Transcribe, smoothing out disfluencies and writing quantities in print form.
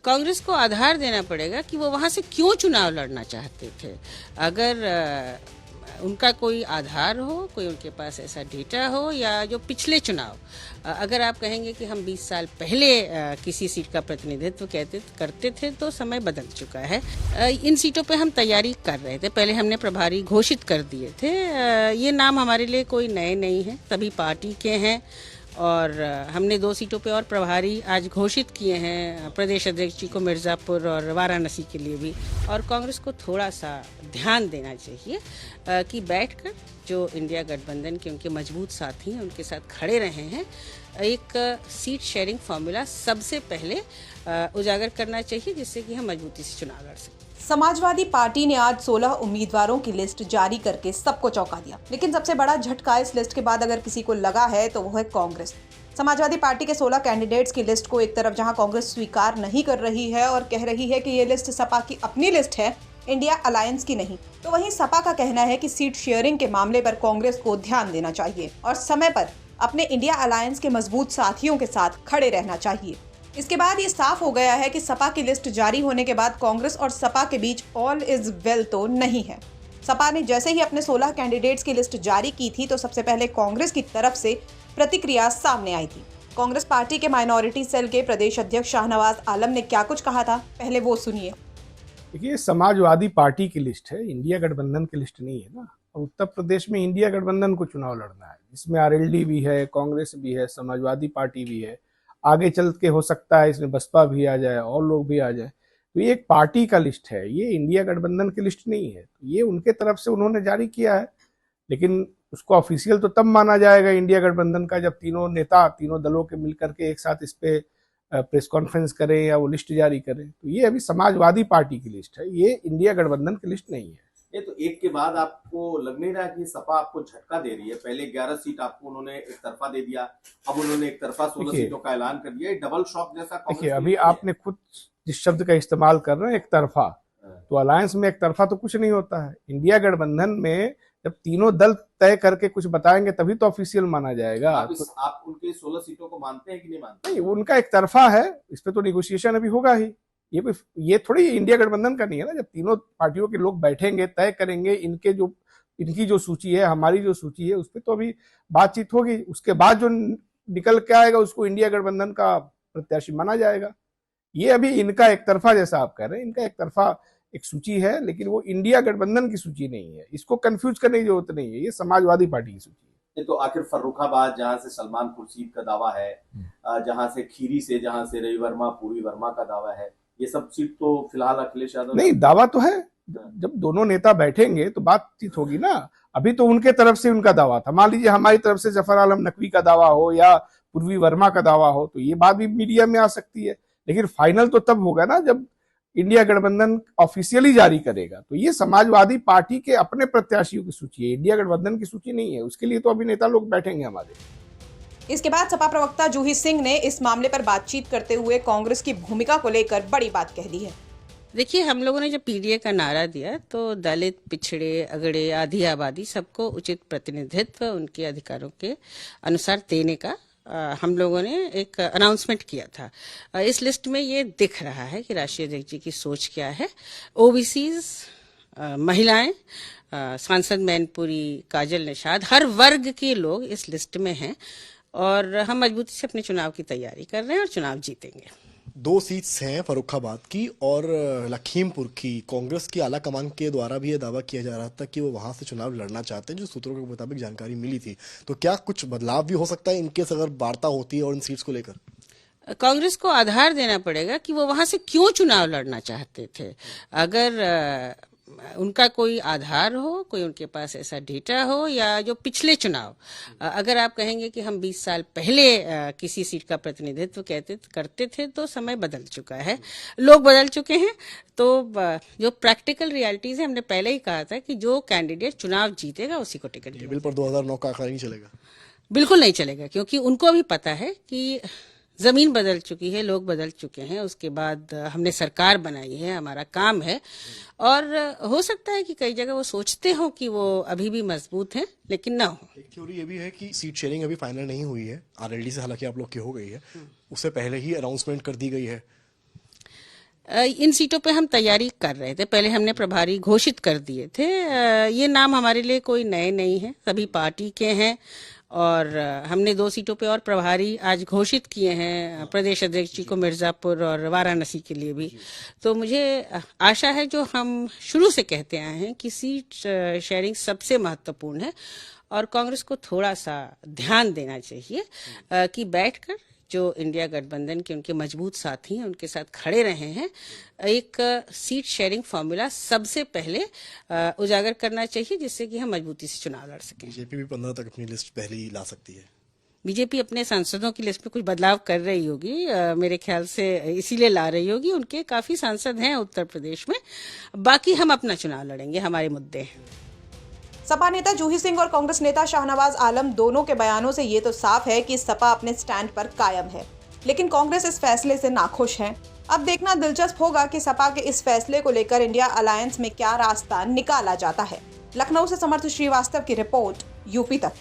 कांग्रेस को आधार देना पड़ेगा कि वो वहाँ से क्यों चुनाव लड़ना चाहते थे। अगर उनका कोई आधार हो, कोई उनके पास ऐसा डेटा हो, या जो पिछले चुनाव, अगर आप कहेंगे कि हम 20 साल पहले किसी सीट का प्रतिनिधित्व करते थे तो समय बदल चुका है। इन सीटों पे हम तैयारी कर रहे थे, पहले हमने प्रभारी घोषित कर दिए थे। ये नाम हमारे लिए कोई नए नहीं है, सभी पार्टी के हैं और हमने 2 सीटों पे और प्रभारी आज घोषित किए हैं, प्रदेश अध्यक्ष जी को मिर्ज़ापुर और वाराणसी के लिए भी। और कांग्रेस को थोड़ा सा ध्यान देना चाहिए कि बैठकर जो इंडिया गठबंधन के उनके मजबूत साथी हैं उनके साथ खड़े रहे हैं, एक सीट शेयरिंग फार्मूला सबसे पहले उजागर करना चाहिए, जिससे कि हम मजबूती से चुनाव लड़ सकें। समाजवादी पार्टी ने आज 16 उम्मीदवारों की लिस्ट जारी करके सबको चौंका दिया, लेकिन सबसे बड़ा झटका इस लिस्ट के बाद अगर किसी को लगा है तो वो है कांग्रेस। समाजवादी पार्टी के 16 कैंडिडेट्स की लिस्ट को एक तरफ जहां कांग्रेस स्वीकार नहीं कर रही है और कह रही है कि ये लिस्ट सपा की अपनी लिस्ट है, इंडिया अलायंस की नहीं, तो वहीं सपा का कहना है कि सीट शेयरिंग के मामले पर कांग्रेस को ध्यान देना चाहिए और समय पर अपने इंडिया अलायंस के मजबूत साथियों के साथ खड़े रहना चाहिए। इसके बाद ये साफ हो गया है कि सपा की लिस्ट जारी होने के बाद कांग्रेस और सपा के बीच ऑल इज वेल तो नहीं है। सपा ने जैसे ही अपने 16 कैंडिडेट्स की लिस्ट जारी की थी तो सबसे पहले कांग्रेस की तरफ से प्रतिक्रिया सामने आई थी। कांग्रेस पार्टी के माइनॉरिटी सेल के प्रदेश अध्यक्ष शाहनवाज आलम ने क्या कुछ कहा था, पहले वो सुनिए। देखिए, समाजवादी पार्टी की लिस्ट है, इंडिया गठबंधन की लिस्ट नहीं है ना। और उत्तर प्रदेश में इंडिया गठबंधन को चुनाव लड़ना है, इसमें आरएलडी भी है, कांग्रेस भी है, समाजवादी पार्टी भी है, आगे चल के हो सकता है इसमें बसपा भी आ जाए और लोग भी आ जाए। तो ये एक पार्टी का लिस्ट है, ये इंडिया गठबंधन की लिस्ट नहीं है। तो ये उनके तरफ से उन्होंने जारी किया है, लेकिन उसको ऑफिशियल तो तब माना जाएगा इंडिया गठबंधन का जब तीनों नेता, तीनों दलों के मिलकर के एक साथ इस पे प्रेस कॉन्फ्रेंस करें या वो लिस्ट जारी करें। तो ये अभी समाजवादी पार्टी की लिस्ट है, ये इंडिया गठबंधन की लिस्ट नहीं है। ये तो एक के बाद आपको लग नहीं रहा कि सपा आपको झटका दे रही है? पहले 11 सीट आपको उन्होंने एक तरफा दे दिया, अब उन्होंने एक तरफा 16 सीटों का ऐलान कर दिया। डबल शॉक जैसा देखिए, अभी आपने खुद जिस शब्द का इस्तेमाल कर रहे हैं, एक तरफा, तो अलायंस में एक तरफा तो कुछ नहीं होता है। इंडिया गठबंधन में जब तीनों दल तय करके कुछ बताएंगे तभी तो ऑफिशियल माना जाएगा। आप उनके 16 सीटों को मानते हैं कि नहीं मानते? नहीं, उनका एक तरफा है, इस पे तो निगोशिएशन अभी होगा ही। ये थोड़ी इंडिया गठबंधन का नहीं है ना। जब तीनों पार्टियों के लोग बैठेंगे, तय करेंगे, इनकी जो सूची है, हमारी जो सूची है, उस पर तो अभी बातचीत होगी। उसके बाद जो निकल के आएगा उसको इंडिया गठबंधन का प्रत्याशी माना जाएगा। ये अभी इनका एक तरफा, जैसा आप कह रहे हैं, इनका एक तरफा एक सूची है, लेकिन वो इंडिया गठबंधन की सूची नहीं है। इसको कंफ्यूज करने की जरूरत नहीं है, ये समाजवादी पार्टी की सूची है। तो आखिर फर्रुखाबाद, जहां से सलमान खुर्शीद का दावा है, जहां से खीरी से, जहां से रवि वर्मा, पूर्वी वर्मा का दावा है, ये सब सीट तो फिलहाल अखिलेश यादव नहीं, दावा तो है। जब दोनों नेता बैठेंगे तो बातचीत होगी ना। अभी तो उनके तरफ से उनका दावा था, मान लीजिए हमारी तरफ से जफर आलम नकवी का दावा हो या पूर्वी वर्मा का दावा हो, तो ये बात भी मीडिया में आ सकती है। लेकिन फाइनल तो तब होगा ना जब इंडिया गठबंधन ऑफिशियली जारी करेगा। तो ये समाजवादी पार्टी के अपने प्रत्याशियों की सूची है, इंडिया गठबंधन की सूची नहीं है। उसके लिए तो अभी नेता लोग बैठेंगे हमारे। इसके बाद सपा प्रवक्ता जूही सिंह ने इस मामले पर बातचीत करते हुए कांग्रेस की भूमिका को लेकर बड़ी बात कह दी है। देखिए, हम लोगों ने जब पीडीए का नारा दिया तो दलित, पिछड़े, अगड़े, आधी आबादी सबको उचित प्रतिनिधित्व उनके अधिकारों के अनुसार देने का हम लोगों ने एक अनाउंसमेंट किया था। इस लिस्ट में ये दिख रहा है कि राष्ट्रीय अध्यक्ष जी की सोच क्या है। ओबीसीज, महिलाएं, सांसद मैनपुरी, काजल निषाद, हर वर्ग के लोग इस लिस्ट में हैं और हम मजबूती से अपने चुनाव की तैयारी कर रहे हैं और चुनाव जीतेंगे। 2 सीट्स हैं फर्रुखाबाद की और लखीमपुर की। कांग्रेस की आला कमान के द्वारा भी यह दावा किया जा रहा था कि वो वहां से चुनाव लड़ना चाहते हैं, जो सूत्रों के मुताबिक जानकारी मिली थी। तो क्या कुछ बदलाव भी हो सकता है इनकेस अगर वार्ता होती है और इन सीट्स को लेकर? कांग्रेस को आधार देना पड़ेगा कि वो वहां से क्यों चुनाव लड़ना चाहते थे। अगर उनका कोई आधार हो, कोई उनके पास ऐसा डेटा हो, या जो पिछले चुनाव, अगर आप कहेंगे कि हम 20 साल पहले किसी सीट का प्रतिनिधित्व करते थे तो समय बदल चुका है, लोग बदल चुके हैं। तो जो प्रैक्टिकल रियलिटीज है, हमने पहले ही कहा था कि जो कैंडिडेट चुनाव जीतेगा उसी को टिकट टेबल पर 2009 का आंकड़ा नहीं चलेगा? बिल्कुल नहीं चलेगा, क्योंकि उनको भी पता है कि जमीन बदल चुकी है, लोग बदल चुके हैं। उसके बाद हमने सरकार बनाई है, हमारा काम है। और हो सकता है कि कई जगह वो सोचते हो कि वो अभी भी मजबूत हैं, लेकिन ना हो। एक थ्योरी ये भी है कि सीट शेयरिंग अभी फाइनल नहीं हुई है, आरएलडी से हालांकि आप लोग की हो गई है, उससे पहले ही अनाउंसमेंट कर दी गई है। इन सीटों पे हम तैयारी कर रहे थे, पहले हमने प्रभारी घोषित कर दिए थे। ये नाम हमारे लिए कोई नए नहीं है, सभी पार्टी के हैं और हमने 2 सीटों पे और प्रभारी आज घोषित किए हैं, प्रदेश अध्यक्ष जी को मिर्जापुर और वाराणसी के लिए भी। तो मुझे आशा है, जो हम शुरू से कहते आए हैं कि सीट शेयरिंग सबसे महत्वपूर्ण है और कांग्रेस को थोड़ा सा ध्यान देना चाहिए कि बैठकर जो इंडिया गठबंधन के उनके मजबूत साथी हैं उनके साथ खड़े रहे हैं, एक सीट शेयरिंग फॉर्मूला सबसे पहले उजागर करना चाहिए, जिससे कि हम मजबूती से चुनाव लड़ सकें। बीजेपी भी 15 तक अपनी लिस्ट पहले ही ला सकती है। बीजेपी अपने सांसदों की लिस्ट में कुछ बदलाव कर रही होगी, मेरे ख्याल से इसीलिए ला रही होगी। उनके काफी सांसद हैं उत्तर प्रदेश में। बाकी हम अपना चुनाव लड़ेंगे, हमारे मुद्दे हैं। सपा नेता जूही सिंह और कांग्रेस नेता शाहनवाज आलम दोनों के बयानों से ये तो साफ है कि सपा अपने स्टैंड पर कायम है, लेकिन कांग्रेस इस फैसले से नाखुश है। अब देखना दिलचस्प होगा कि सपा के इस फैसले को लेकर इंडिया अलायंस में क्या रास्ता निकाला जाता है। लखनऊ से समर्थ श्रीवास्तव की रिपोर्ट, यूपी तक।